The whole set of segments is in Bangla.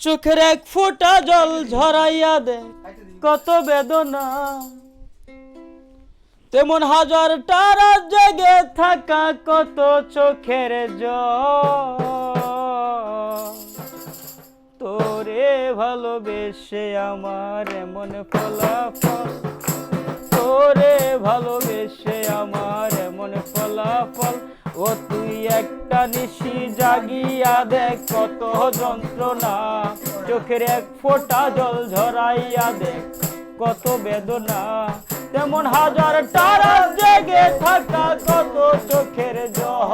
চোখের এক ফোঁটা জল ঝরাইয়া দে কত বেদনা, তেমন হাজারটা রাত জেগে থাকা কত চোখের জল। তোরে ভালোবেসে আমার এমন ফলাফল, তোরে ভালোবেসে আমার এমন ফলাফল। ও তুই একটা নিশি জাগিয়া দেখ কত যন্ত্রণা, চোখের এক ফোঁটা জল ঝরাইয়া দেখ কত বেদনা, তেমন হাজারটা রাত জেগে থাকা কত চোখের জল।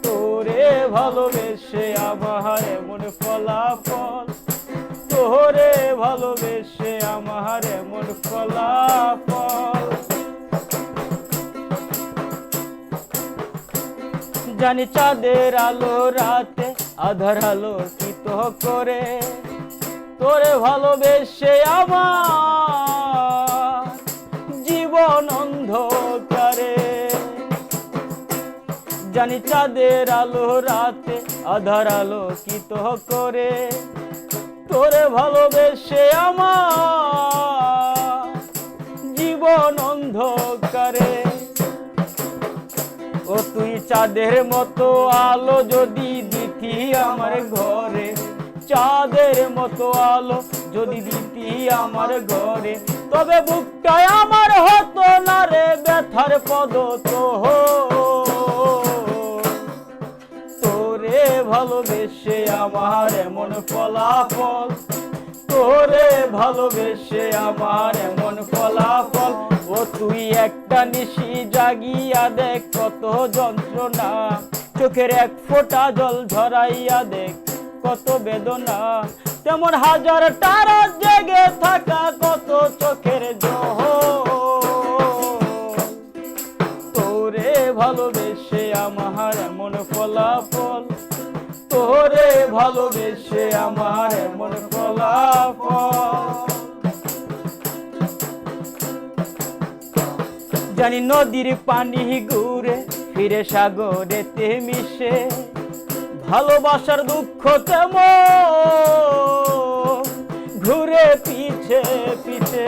তোরে ভালোবেসে আমার এমন ফলাফল, তোরে ভালোবেসে আমার এমন ফলাফল। জানি চাঁদের আলো রাতে আধার আলোকিত করে, তোরে ভালোবেসে আমার জীবন অন্ধকারে। জানি চাঁদের আলো রাতে আধার আলোকিত করে, তোরে ভালোবেসে আমার জীবন অন্ধকারে। ও তুই চাঁদের মতো আলো যদি দিতি আমার ঘরে, চাঁদের মতো আলো যদি দিতি আমার ঘরে, তবে বুকটায় আমার হতো না রে ব্যথার পদতল। তোরে ভালোবেসে আমার এমন ফলাফল, তোরে ভালোবেসে আমার এমন ফলাফল। ও তুই একটা নিশি জাগিয়া দেখ কত যন্ত্রণা, চোখের এক ফোঁটা জল ঝরাইয়া দেখ কত বেদনা, তেমন হাজারটা রাত জেগে থাকা কত চোখের জল। তোরে ভালোবেসে আমার এমন ফলাফল, তোরে ভালোবেসে আমার এমন ফলাফল। জানি নদীর পানি ঘুরে ফিরে সাগরেতে মিশে, ভালোবাসার দুঃখ তেমন ঘুরে পিছে পিছে।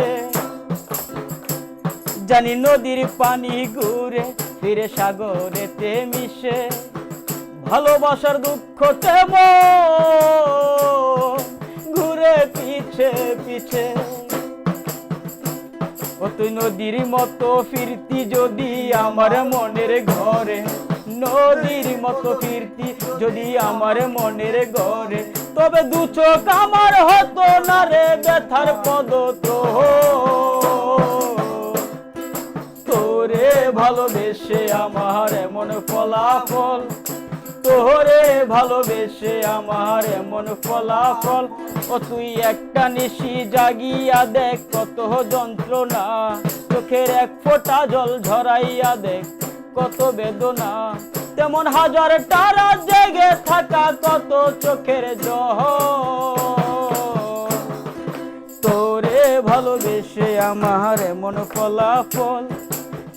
জানি নদীর পানি ঘুরে ফিরে সাগরেতে মিশে, ভালোবাসার দুঃখ তেমন ঘুরে পিছে পিছে। ও তুই নদীর মতো ফিরতি যদি আমার মনের ঘরে, নদীর মতো ফিরতি যদি আমার মনের ঘরে, তবে দু চোখ আমার হতো না রে ব্যথার পদতল। তোরে ভালোবেসে আমার এমন ফলাফল, তোরে ভালোবেসে আমার এমন ফলাফল। ও তুই একটা নিশি জাগিয়া দেখ কত যন্ত্রণা, চোখের এক ফোঁটা জল ঝরাইয়া দেখ কত বেদনা, তেমন হাজারটা রাত জেগে থাকা কত চোখের জল। তোরে ভালোবেসে আমার এমন ফলাফল,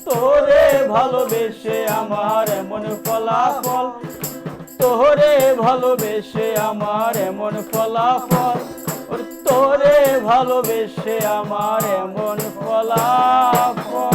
তোরে ভালোবেসে আমার এমন ফলাফল, তোরে ভালোবেসে আমার এমন ফলাফল, তোরে ভালোবেসে আমার এমন ফলাফল।